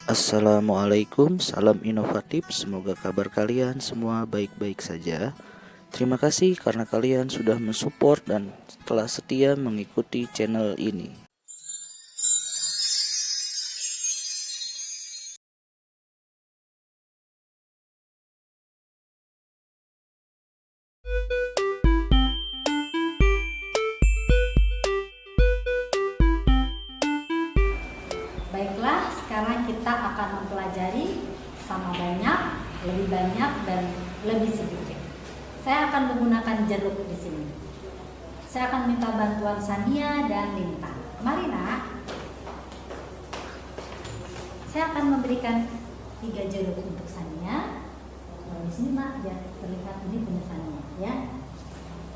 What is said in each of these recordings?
Assalamualaikum, salam inovatif. Semoga kabar kalian semua baik-baik saja. Terima kasih karena kalian sudah mensupport dan telah setia mengikuti channel ini. Baiklah, sekarang kita akan mempelajari sama banyak, dan lebih sedikit. Saya akan menggunakan jeruk di sini. Saya akan minta bantuan Sania dan Lintang. Mari nak. Saya akan memberikan 3 jeruk untuk Sania. Di sini nak, biar terlihat ini punya Sania, ya.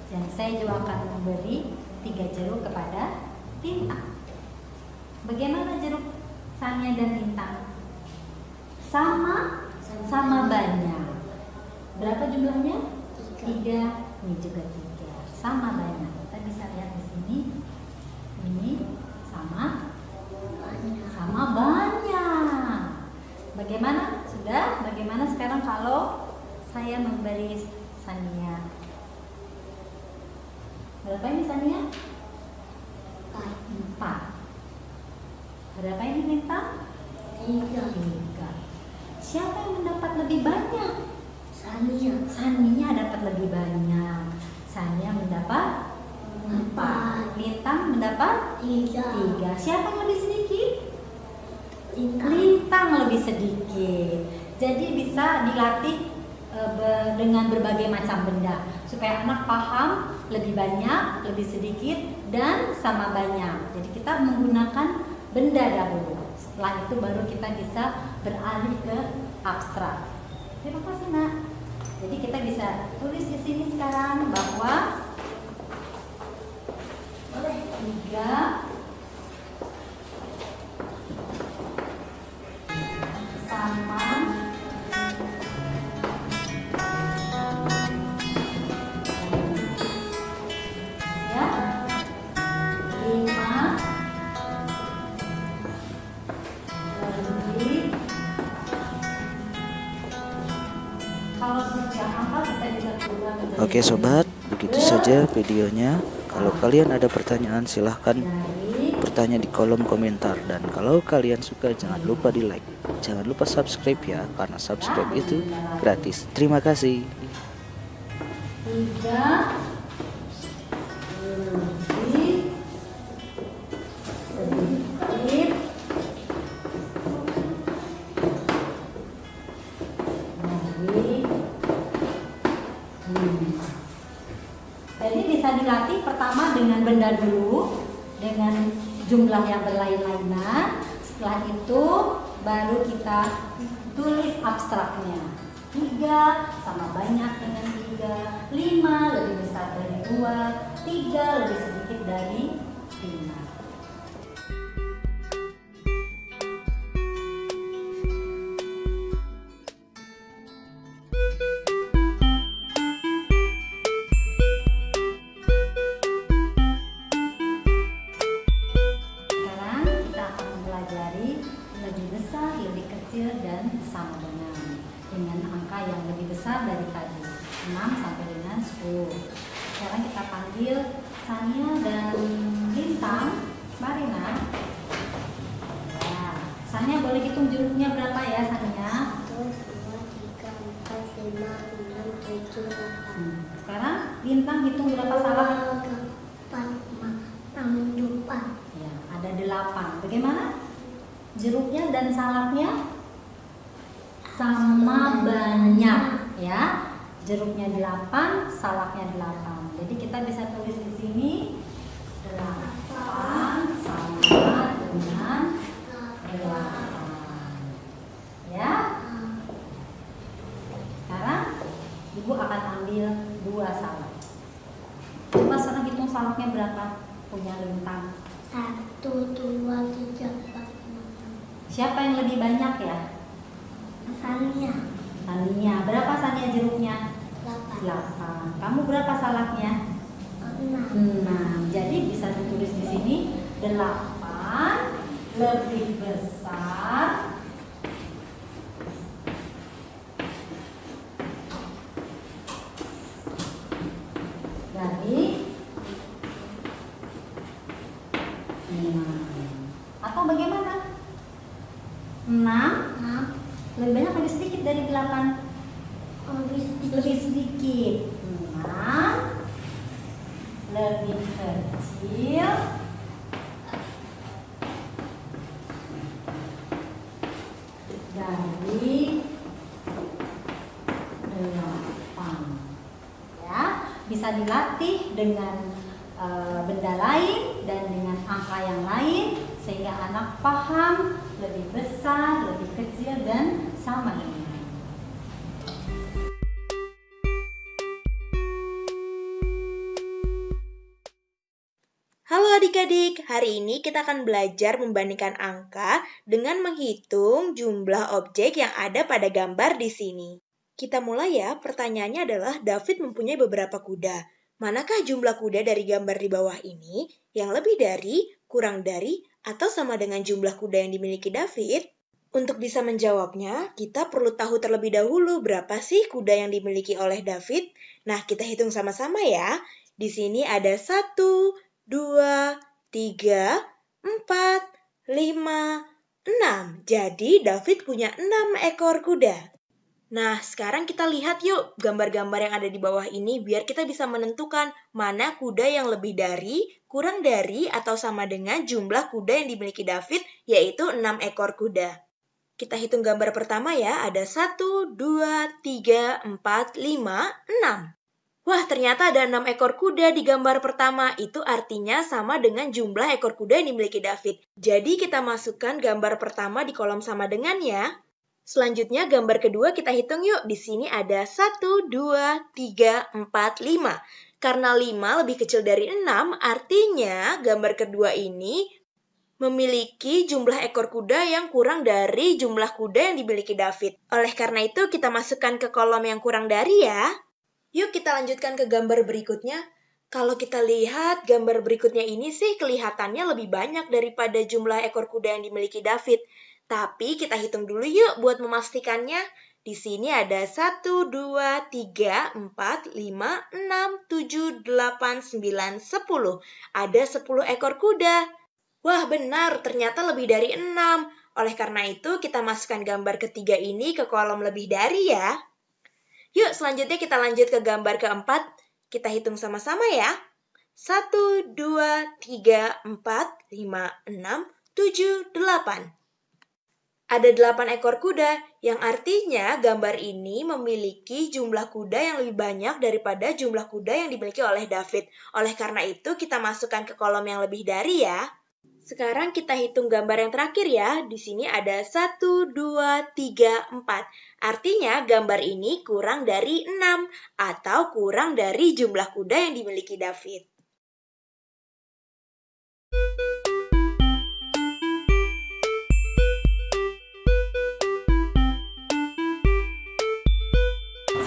Dan saya juga akan memberi 3 jeruk kepada Lintang. Bagaimana jeruk Sania dan Lintang? Sama banyak. Berapa jumlahnya? 3. Ini juga 3. Sama banyak. Kita bisa lihat di sini. Ini sama banyak. Bagaimana? Sudah? Bagaimana sekarang kalau saya memberi Sania? Berapa ini Sania? 4. Berapa ini Lintang? 3. Siapa yang mendapat lebih banyak? Sania dapat lebih banyak. Sania mendapat 4. Lintang mendapat 3. Siapa yang lebih sedikit? Lintang lebih sedikit. Jadi bisa dilatih dengan berbagai macam benda supaya anak paham lebih banyak, lebih sedikit, dan sama banyak. Jadi kita menggunakan benda dahulu. Setelah itu baru kita bisa beralih ke abstrak. Terima kasih nak. Jadi kita bisa tulis di sini sekarang bahwa 3 sama ya 5 lebih. Kalau sudah hafal kita bisa pulang. Oke sobat, begitu saja videonya. Kalau kalian ada pertanyaan silahkan bertanya di kolom komentar. Dan kalau kalian suka jangan lupa di like. Jangan lupa subscribe ya, karena subscribe itu gratis. Terima kasih. 3 lebih sedikit dari 5. Jadi bisa dilatih pertama dengan benda dulu, dengan jumlah yang berlain-lainan. Setelah itu baru kita tulis abstraknya. 3 sama banyak dengan 3, 5 lebih besar dari 2, 3 lebih sedikit dari 5. Sekarang kita akan mempelajari lebih besar, lebih kecil, dan sama dengan angka yang lebih besar dari tadi, 6 sampai dengan 10. Sekarang kita panggil Sania dan Lintang. Mari nak. Ya. Sania boleh hitung jeruknya berapa ya Sania? 1, 2, 3, 4, 5, 6, 7, 8. Sekarang Lintang hitung berapa salah? 4, 5, 6, 4. Ya, ada 8. Bagaimana? Jeruknya dan salaknya sama banyak ya. Jeruknya 8, salaknya 8. Jadi kita bisa tulis di sini 8 sama dengan 8. Ya. Sekarang Ibu akan ambil 2 salak. Coba sekarang hitung salaknya berapa? Punya Lintang. 1, 2, 3, 4, 5. Siapa yang lebih banyak ya? Sania. Sania. Berapa Sania jeruknya? 8. 8. Kamu berapa salaknya? 6. Jadi bisa ditulis di sini 8 lebih besar 6. Lebih banyak lebih sedikit dari 8? Lebih sedikit. 6 lebih kecil dari 8. Ya, bisa dilatih dengan benda lain dan dengan angka yang lain sehingga anak paham lebih besar, lebih kecil dan sama dengan. Halo adik-adik, hari ini kita akan belajar membandingkan angka dengan menghitung jumlah objek yang ada pada gambar di sini. Kita mulai ya, pertanyaannya adalah David mempunyai beberapa kuda. Manakah jumlah kuda dari gambar di bawah ini yang lebih dari, kurang dari, atau sama dengan jumlah kuda yang dimiliki David? Untuk bisa menjawabnya, kita perlu tahu terlebih dahulu berapa sih kuda yang dimiliki oleh David. Nah, kita hitung sama-sama ya. Di sini ada 1, 2, 3, 4, 5, 6. Jadi David punya 6 ekor kuda. Nah, sekarang kita lihat yuk gambar-gambar yang ada di bawah ini biar kita bisa menentukan mana kuda yang lebih dari, kurang dari, atau sama dengan jumlah kuda yang dimiliki David, yaitu 6 ekor kuda. Kita hitung gambar pertama ya, ada 1, 2, 3, 4, 5, 6. Wah, ternyata ada 6 ekor kuda di gambar pertama. Itu artinya sama dengan jumlah ekor kuda yang dimiliki David. Jadi kita masukkan gambar pertama di kolom sama dengan ya. Selanjutnya gambar kedua kita hitung yuk. Di sini ada 1, 2, 3, 4, 5. Karena 5 lebih kecil dari 6, artinya gambar kedua ini memiliki jumlah ekor kuda yang kurang dari jumlah kuda yang dimiliki David. Oleh karena itu kita masukkan ke kolom yang kurang dari ya. Yuk kita lanjutkan ke gambar berikutnya. Kalau kita lihat gambar berikutnya ini sih kelihatannya lebih banyak daripada jumlah ekor kuda yang dimiliki David. Tapi kita hitung dulu yuk buat memastikannya. Di sini ada 1, 2, 3, 4, 5, 6, 7, 8, 9, 10. Ada 10 ekor kuda. Wah benar, ternyata lebih dari 6. Oleh karena itu kita masukkan gambar ketiga ini ke kolom lebih dari ya. Yuk, selanjutnya kita lanjut ke gambar keempat. Kita hitung sama-sama ya. 1, 2, 3, 4, 5, 6, 7, 8. Ada 8 ekor kuda, yang artinya gambar ini memiliki jumlah kuda yang lebih banyak daripada jumlah kuda yang dimiliki oleh David. Oleh karena itu, kita masukkan ke kolom yang lebih dari ya. Sekarang kita hitung gambar yang terakhir ya. Di sini ada 1, 2, 3, 4. Artinya gambar ini kurang dari 6 atau kurang dari jumlah kuda yang dimiliki David.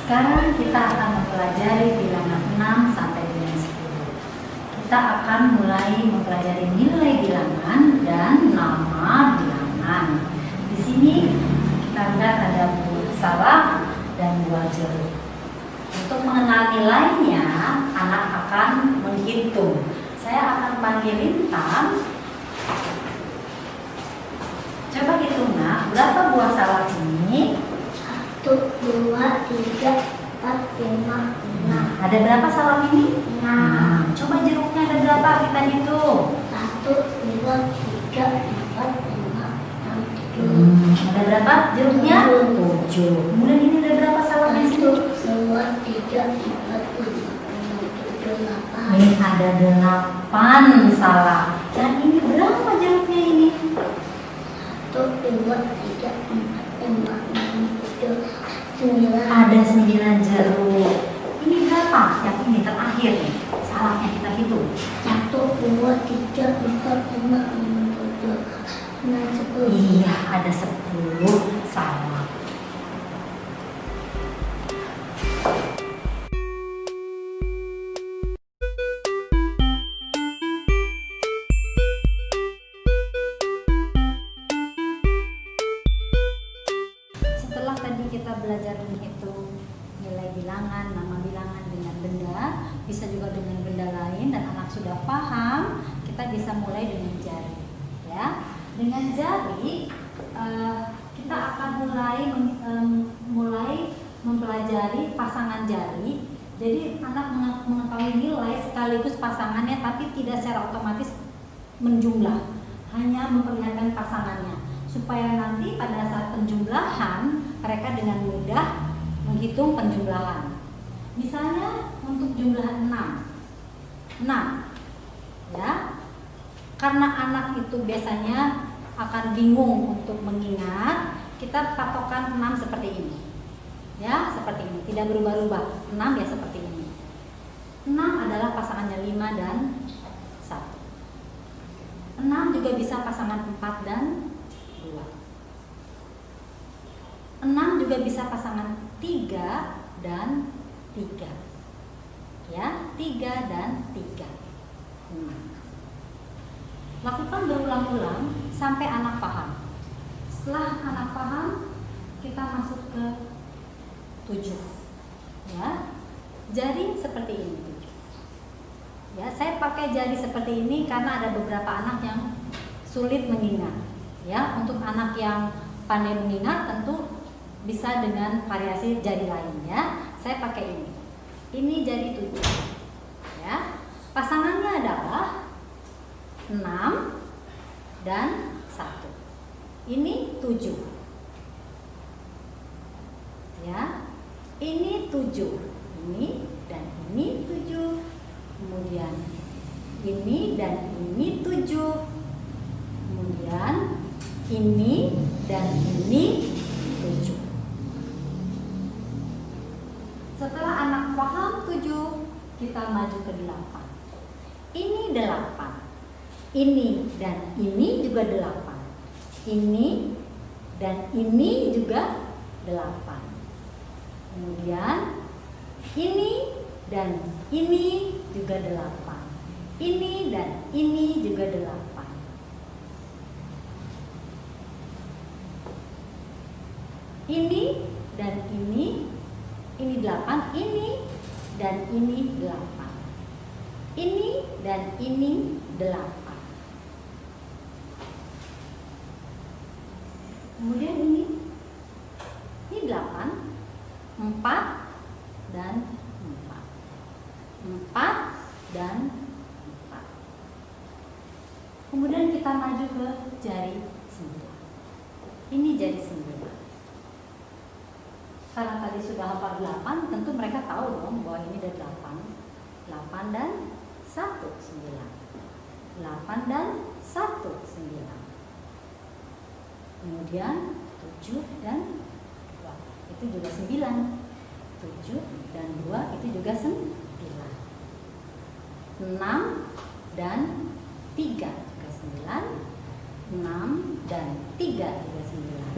Sekarang kita akan mempelajari bilangan 6 sampai dengan 10. Kita akan mulai mempelajari nilai bilangan dan nama bilangan. Di sini kita lihat ada buah salak dan buah jeruk. Untuk mengenal nilainya, anak akan menghitung. Saya akan panggil Lintang. Coba hitung, Nak, berapa buah salak ini? 1, 2, 3, 4, 5, 6. Ada berapa salak ini? 6. Coba jeruknya ada berapa? Kita hitung. 1, 2, 3, 4, 5, 6, 7. Ada berapa jeruknya? 7. Kemudian ini ada berapa salaknya sih? 1, 2, 3, 4, 5, 6, 7, 8. Ini ada 8 salak. Dan ini berapa jeruknya ini? 1, 2, 3, 4, 5, 6, 7, 9. Ada 9 jeruk. Ini berapa? Yang ini terakhir nih. Salaknya kita hitung. 1, 2, 3, 4, 5, 6, 7, 9, 10. Iya, ada 10 salak. Setelah tadi kita belajar menghitung nilai bilangan, nama bilangan dengan benda, bisa juga dengan benda lain, dan anak sudah paham, kita bisa mulai dengan jari. Ya, dengan jari pasangan jari, jadi anak mengetahui nilai sekaligus pasangannya, tapi tidak secara otomatis menjumlah, hanya memperlihatkan pasangannya, supaya nanti pada saat penjumlahan mereka dengan mudah menghitung penjumlahan. Misalnya untuk jumlah 6 ya, karena anak itu biasanya akan bingung untuk mengingat, kita patokan 6 seperti ini ya, seperti ini, tidak berubah-ubah. 6 ya seperti ini. 6 adalah pasangannya 5 dan 1. 6 juga bisa pasangan 4 dan 2. 6 juga bisa pasangan 3 dan 3 ya, 3 dan 3. Lakukan berulang-ulang sampai anak paham. Setelah anak paham, kita masuk ke 7 ya. Jari seperti ini 7 ya. Saya pakai jari seperti ini karena ada beberapa anak yang sulit mengingat ya. Untuk anak yang pandai mengingat tentu bisa dengan variasi jari lain ya. Saya pakai ini. Ini jari 7 ya. Pasangannya adalah 6 dan 1. Ini 7 ya. Ini 7. Ini dan ini 7. Kemudian ini dan ini 7. Kemudian ini dan ini 7. Setelah anak paham 7, kita maju ke 8. Ini 8. Ini dan ini juga 8. Ini dan ini juga 8. Kemudian ini dan ini juga 8. Ini dan ini juga 8. Ini dan ini 8. Ini dan ini 8. Ini dan ini 8. Kemudian ini 8, 4 dan 4. 4 dan 4. Kemudian kita maju ke jari 9. Ini jari 9. Karena tadi sudah hafal 8, tentu mereka tahu dong bahwa ini ada 8. 8 dan 1, 9. 8 dan 1, 9. Kemudian 7 dan 2, itu juga 9. 7 dan 2 itu juga 9. 6 dan 3 juga 9. 6 dan 3 juga 9.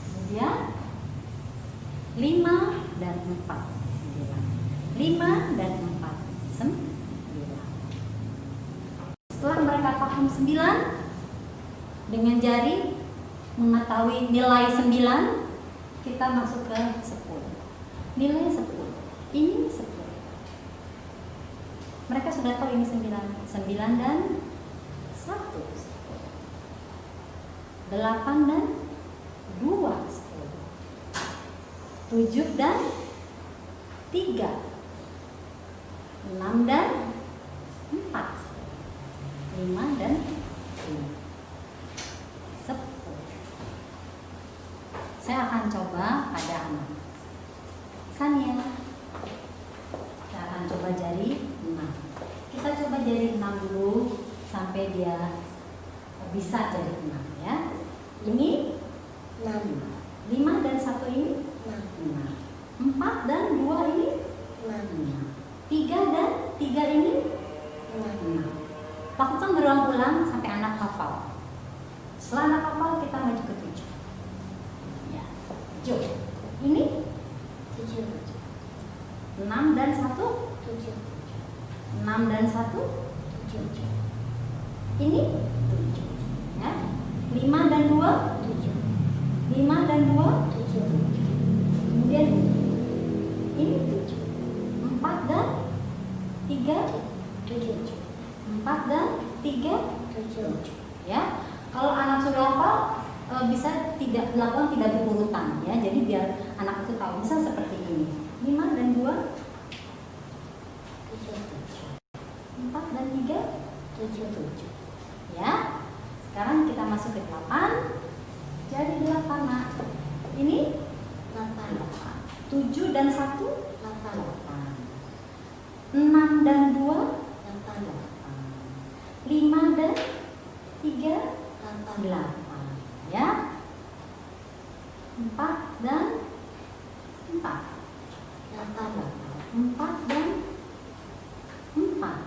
Kemudian 5 dan 4, 9. 5 dan 4, 9. Setelah mereka paham 9, dengan jari mengetahui nilai 9, kita masuk ke 10. Nilai 10. Ini 10. Mereka sudah tahu ini 9. 9 dan 1, 10. 8 dan 2, 10. 7 dan 3. 6 dan 4. 5 dan 5. 10. Saya akan coba pada anak Sania. Saya akan coba jari 6. Kita coba jari 6 dulu sampai dia bisa jari 6 ya. Ini 6. 5 dan 1 ini 6. 4 dan 2 ini 6. 3 dan 3 ini 6. Lakukan berulang-ulang sampai anak hafal. Setelah anak hafal, kita maju ke 7. Ya, 7. Ini 7. 6 dan 1 7. 6 dan 1 7. Ini 7 ya. 5 dan 2 7. 5 dan 2 7. Kemudian ini 7. 4 dan 3 7. 4 dan 3 7 ya. Kalau anak sudah hafal bisa tidak dilakukan tidak berurutan ya. Jadi biar anak itu tahu, misal seperti ini. 5 dan 2? 4 dan 3? 7. Ya. Sekarang kita masuk ke 8. Jadi 8, Nak. Ini 8. 7 dan 1? 8. 6 dan 2? 5 dan 3? 8. Ya. 4 dan 4. 4 dan 4.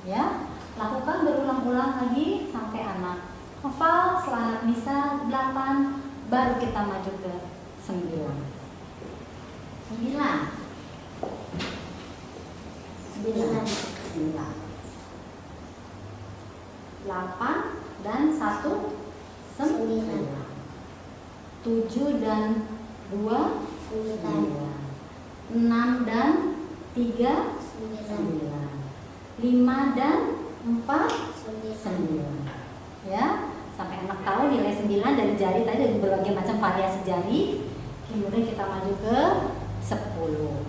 Ya. Lakukan berulang-ulang lagi sampai anak hafal, setelah anak bisa 8, baru kita maju ke 9. 8 dan 1 9. 7 dan 2 9. 6 dan 3 9. 5 dan 4 9. Ya, sampai anak tahu nilai 9 dari jari tadi, dari berbagai macam variasi jari. Kemudian kita maju ke 10.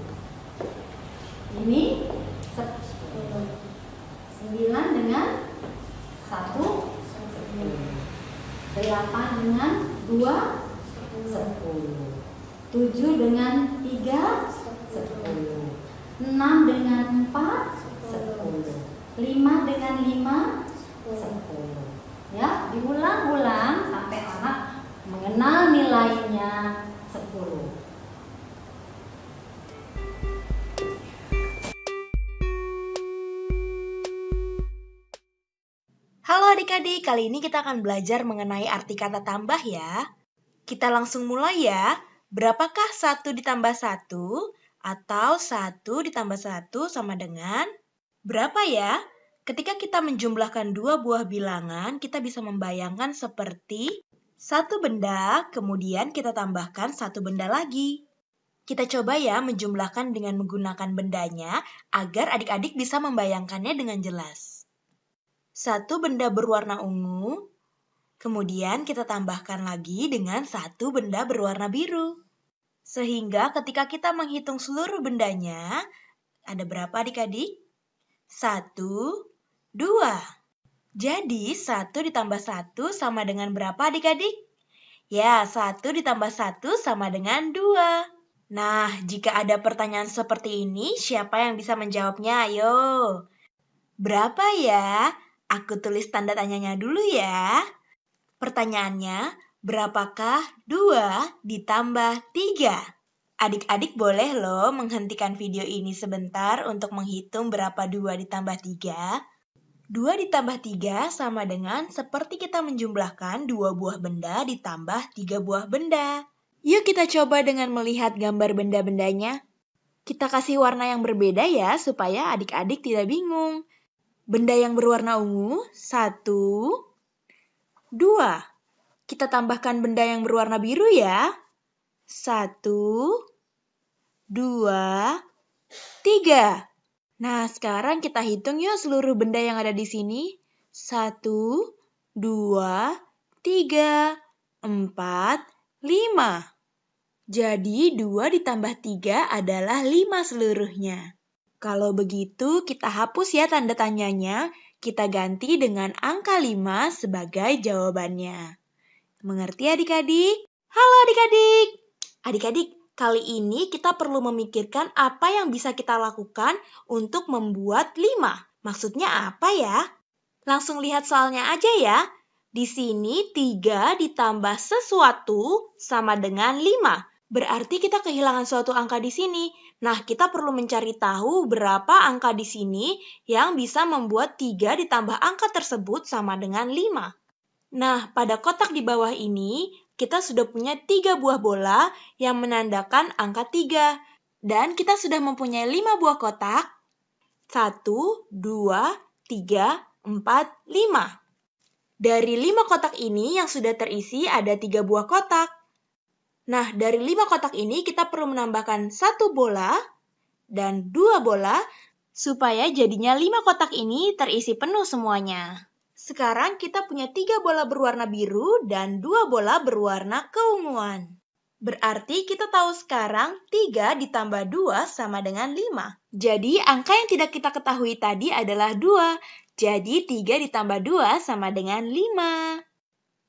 Ini 10. 9 dengan 1 10. 8 dengan 2 10. 7 dengan 3 10. 6 dengan 4 10. 5 dengan 5 10. Ya, diulang-ulang sampai anak mengenal nilainya 10. Halo adik-adik, kali ini kita akan belajar mengenai arti kata tambah ya. Kita langsung mulai ya. Berapakah 1 ditambah 1 atau 1 ditambah 1 sama dengan berapa ya? Ketika kita menjumlahkan dua buah bilangan, kita bisa membayangkan seperti satu benda, kemudian kita tambahkan satu benda lagi. Kita coba ya menjumlahkan dengan menggunakan bendanya, agar adik-adik bisa membayangkannya dengan jelas. Satu benda berwarna ungu, kemudian kita tambahkan lagi dengan satu benda berwarna biru. Sehingga ketika kita menghitung seluruh bendanya, ada berapa adik-adik? 1, 2. Jadi 1 ditambah 1 sama dengan berapa adik-adik? Ya, 1 ditambah 1 sama dengan 2. Nah, jika ada pertanyaan seperti ini, siapa yang bisa menjawabnya? Ayo. Berapa ya? Aku tulis tanda tanyanya dulu ya. Pertanyaannya, berapakah 2 ditambah 3? Adik-adik boleh loh menghentikan video ini sebentar untuk menghitung berapa 2 ditambah 3. 2 ditambah 3 sama dengan seperti kita menjumlahkan 2 buah benda ditambah 3 buah benda. Yuk kita coba dengan melihat gambar benda-bendanya. Kita kasih warna yang berbeda ya, supaya adik-adik tidak bingung. Benda yang berwarna ungu, 1, 2. Kita tambahkan benda yang berwarna biru ya. 1, 2, 3. Nah, sekarang kita hitung yuk seluruh benda yang ada di sini. 1, 2, 3, 4, 5. Jadi 2 ditambah 3 adalah 5 seluruhnya. Kalau begitu, kita hapus ya tanda tanyanya. Kita ganti dengan angka 5 sebagai jawabannya. Mengerti adik-adik? Halo adik-adik! Adik-adik, kali ini kita perlu memikirkan apa yang bisa kita lakukan untuk membuat 5. Maksudnya apa ya? Langsung lihat soalnya aja ya. Di sini 3 ditambah sesuatu sama dengan 5. Berarti kita kehilangan suatu angka di sini. Nah, kita perlu mencari tahu berapa angka di sini yang bisa membuat 3 ditambah angka tersebut sama dengan 5. Nah, pada kotak di bawah ini, kita sudah punya 3 buah bola yang menandakan angka 3. Dan kita sudah mempunyai 5 buah kotak. 1, 2, 3, 4, 5. Dari 5 kotak ini yang sudah terisi ada 3 buah kotak. Nah, dari 5 kotak ini kita perlu menambahkan 1 bola dan 2 bola supaya jadinya 5 kotak ini terisi penuh semuanya. Sekarang kita punya 3 bola berwarna biru dan 2 bola berwarna keunguan. Berarti kita tahu sekarang 3 ditambah 2 sama dengan 5. Jadi angka yang tidak kita ketahui tadi adalah 2. Jadi 3 ditambah 2 sama dengan 5.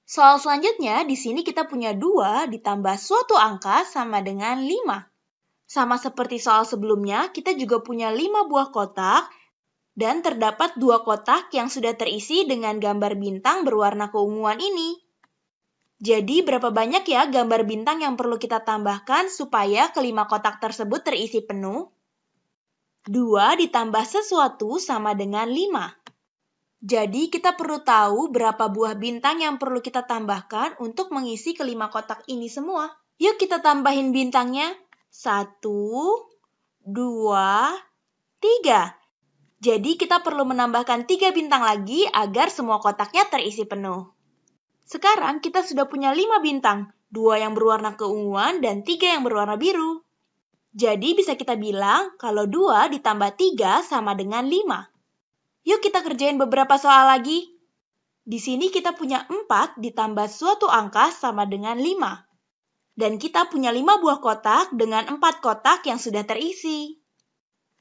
Soal selanjutnya, di sini kita punya 2 ditambah suatu angka sama dengan 5. Sama seperti soal sebelumnya, kita juga punya 5 buah kotak dan terdapat 2 kotak yang sudah terisi dengan gambar bintang berwarna keunguan ini. Jadi berapa banyak ya gambar bintang yang perlu kita tambahkan supaya kelima kotak tersebut terisi penuh? 2 ditambah sesuatu sama dengan 5. Jadi kita perlu tahu berapa buah bintang yang perlu kita tambahkan untuk mengisi kelima kotak ini semua. Yuk kita tambahin bintangnya. 1, 2, 3. Jadi kita perlu menambahkan 3 bintang lagi agar semua kotaknya terisi penuh. Sekarang kita sudah punya 5 bintang, 2 yang berwarna keunguan dan 3 yang berwarna biru. Jadi bisa kita bilang kalau 2 ditambah 3 sama dengan 5. Yuk kita kerjain beberapa soal lagi. Di sini kita punya 4 ditambah suatu angka sama dengan 5. Dan kita punya 5 buah kotak dengan 4 kotak yang sudah terisi.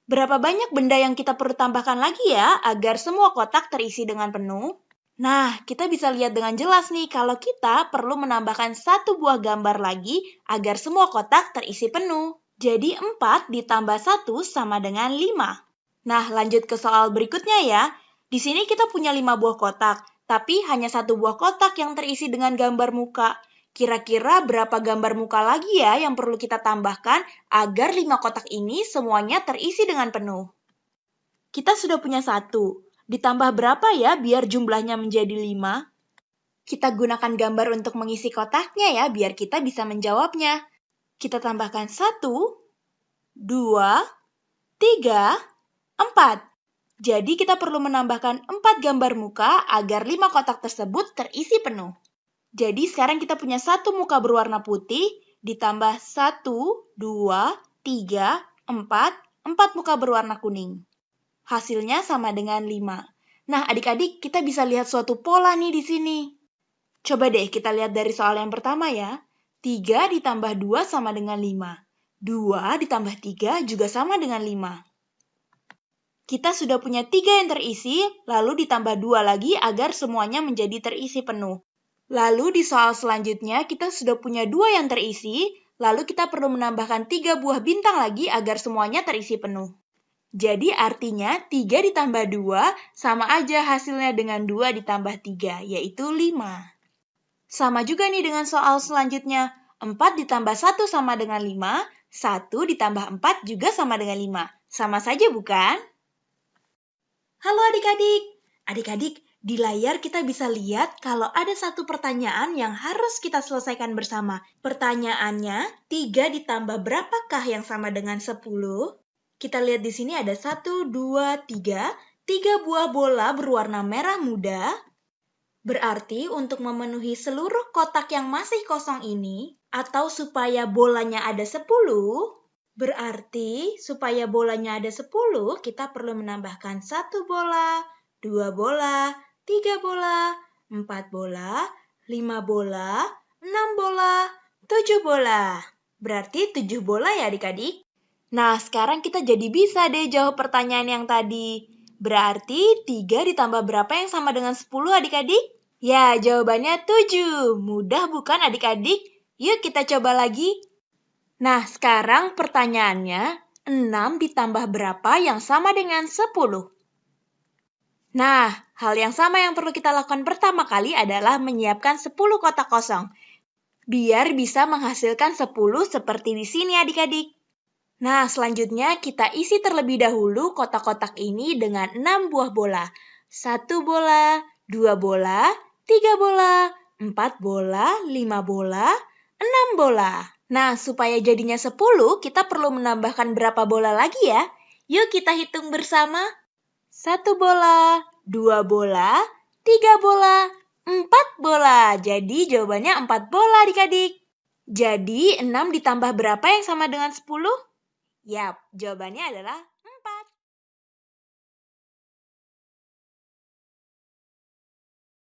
Berapa banyak benda yang kita perlu tambahkan lagi ya agar semua kotak terisi dengan penuh? Nah, kita bisa lihat dengan jelas nih kalau kita perlu menambahkan 1 buah gambar lagi agar semua kotak terisi penuh. Jadi 4 ditambah 1 sama dengan 5. Nah, lanjut ke soal berikutnya ya. Di sini kita punya 5 buah kotak, tapi hanya 1 buah kotak yang terisi dengan gambar muka. Kira-kira berapa gambar muka lagi ya yang perlu kita tambahkan agar 5 kotak ini semuanya terisi dengan penuh? Kita sudah punya 1. Ditambah berapa ya biar jumlahnya menjadi 5? Kita gunakan gambar untuk mengisi kotaknya ya biar kita bisa menjawabnya. Kita tambahkan 1, 2, 3, 4. Jadi kita perlu menambahkan 4 gambar muka agar 5 kotak tersebut terisi penuh. Jadi sekarang kita punya 1 muka berwarna putih, ditambah 1, 2, 3, 4 muka berwarna kuning. Hasilnya sama dengan 5. Nah adik-adik kita bisa lihat suatu pola nih di sini. Coba deh kita lihat dari soal yang pertama ya. 3 ditambah 2 sama dengan 5. 2 ditambah 3 juga sama dengan 5. Kita sudah punya 3 yang terisi, lalu ditambah 2 lagi agar semuanya menjadi terisi penuh. Lalu di soal selanjutnya kita sudah punya 2 yang terisi, lalu kita perlu menambahkan 3 buah bintang lagi agar semuanya terisi penuh. Jadi artinya 3 ditambah 2 sama aja hasilnya dengan 2 ditambah 3, yaitu 5. Sama juga nih dengan soal selanjutnya. 4 ditambah 1 sama dengan 5, 1 ditambah 4 juga sama dengan 5. Sama saja bukan? Halo adik-adik. Adik-adik, di layar kita bisa lihat kalau ada satu pertanyaan yang harus kita selesaikan bersama. Pertanyaannya, 3 ditambah berapakah yang sama dengan 10? Kita lihat di sini ada 1, 2, 3. 3 buah bola berwarna merah muda. Berarti untuk memenuhi seluruh kotak yang masih kosong ini, atau supaya bolanya ada 10, berarti supaya bolanya ada 10, kita perlu menambahkan 1 bola, 2 bola, 3 bola, 4 bola, 5 bola, 6 bola, 7 bola. Berarti 7 bola ya adik-adik? Nah, sekarang kita jadi bisa deh jawab pertanyaan yang tadi. Berarti 3 ditambah berapa yang sama dengan 10 adik-adik? Ya, jawabannya 7. Mudah bukan adik-adik? Yuk kita coba lagi. Nah, sekarang pertanyaannya, 6 ditambah berapa yang sama dengan 10? Nah, hal yang sama yang perlu kita lakukan pertama kali adalah menyiapkan 10 kotak kosong. Biar bisa menghasilkan 10 seperti di sini adik-adik. Nah, selanjutnya kita isi terlebih dahulu kotak-kotak ini dengan 6 buah bola. 1 bola, 2 bola, 3 bola, 4 bola, 5 bola, 6 bola. Nah, supaya jadinya 10, kita perlu menambahkan berapa bola lagi ya? Yuk kita hitung bersama. 1 bola, 2 bola, 3 bola, 4 bola. Jadi jawabannya 4 bola adik-adik. Jadi 6 ditambah berapa yang sama dengan 10? Yap, jawabannya adalah